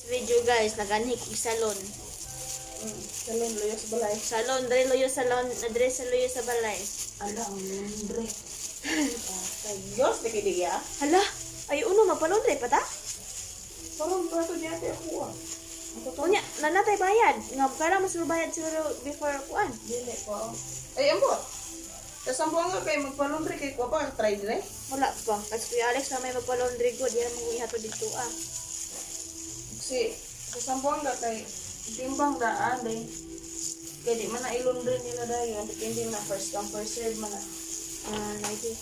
video guys, naganhik og salon. Salon loyo sa balay. Salon, dre loyo salon, dre sa loyo sa balay. Ala, ang lindre. Ayos, di kaya ah. Hala, ay uno magpalondre pa ta? Parang ba ito dyan ako ah. Unya, nanatay bayad. Nga kailangan mas bayad siguro before kuan. Dili ko. Ay, ambo. Kasampo nga kayo magpalundre kay ko pa, try dire. Wala pa. Kasi Kuya Alex na may magpalondre ko, di na manguwi hato dito ah. Kasi, kasampo nga kay timbang daan day. Kaya di man na ilundre nila dayon. Hindi na first come, first serve man na. Lagi.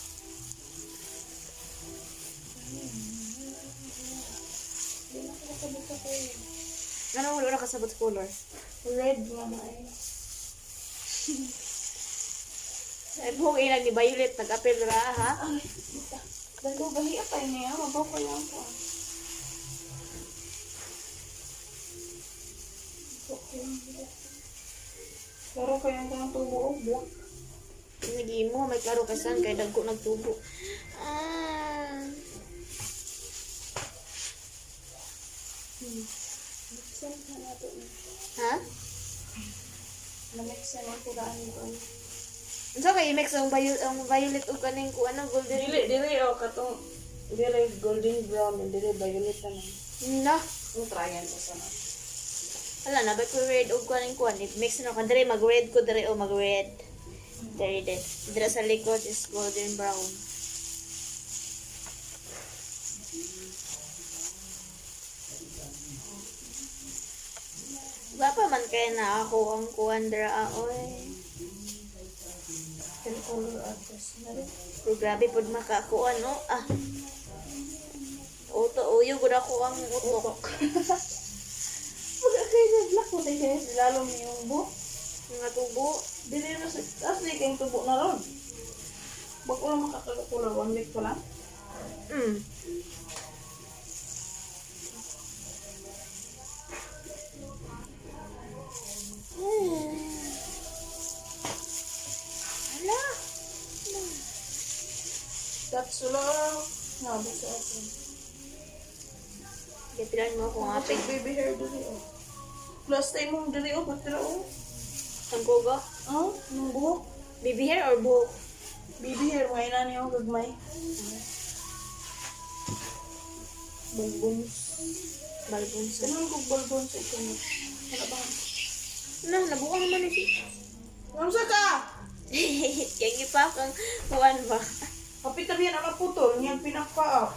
Hindi na ko nakabuka ko eh. Ano wala ka sabot color? Red nga na eh. Ay, buhok ilang ni Violet, nag-apel ra ha? Ay, kita. Dalo, bahiya pa niya. Mabaw ko lang po. Pero kaya ko ng tubo o buwan. Nagi mo, may klaro kasan kay dagko nagtubo. Mixan na nato eh. Ha? Na-mixan ang kuraan ko. Unsa kay mix ang violet ug kaning ku ano golden? Dili o katong dili golden brown and dili violet na. Na. Ang tryan ko sana. Hala na ba ko red ug kaning kuan mix na kan dire mag red ko dire o mag red. There it is. Dire sa likod is golden brown. Wala man kay na ako ang kuan dira oy. Ten color artist na rin. Pero grabe pod makakuan no. Uyo gud ako ang utok. Wala kayo na black mo tayo lalo mo yung buhok. Nga tubo. Dili na sa asli kayong tubo na ron. Bako lang makakakulor 1 week pa lang. Hala. Tatso lang. Nabot sa atin. Gatilan mo akong apig. Baby hair dali oh. Last time mong dali oh, batira oh. Ang kugo. Ah, nung buhok. Baby hair or buhok? Baby hair, mga inani oh, gagmay. Balbons. Balbon sa. Saan kong balbons sa ito mo? Wala ba? Nabuka naman ni si. Ngamsa ka! Kaya gipa kang kuan ba? Kapit na yan ang naputol, niyang pinaka-up.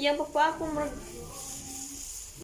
Yan pa ako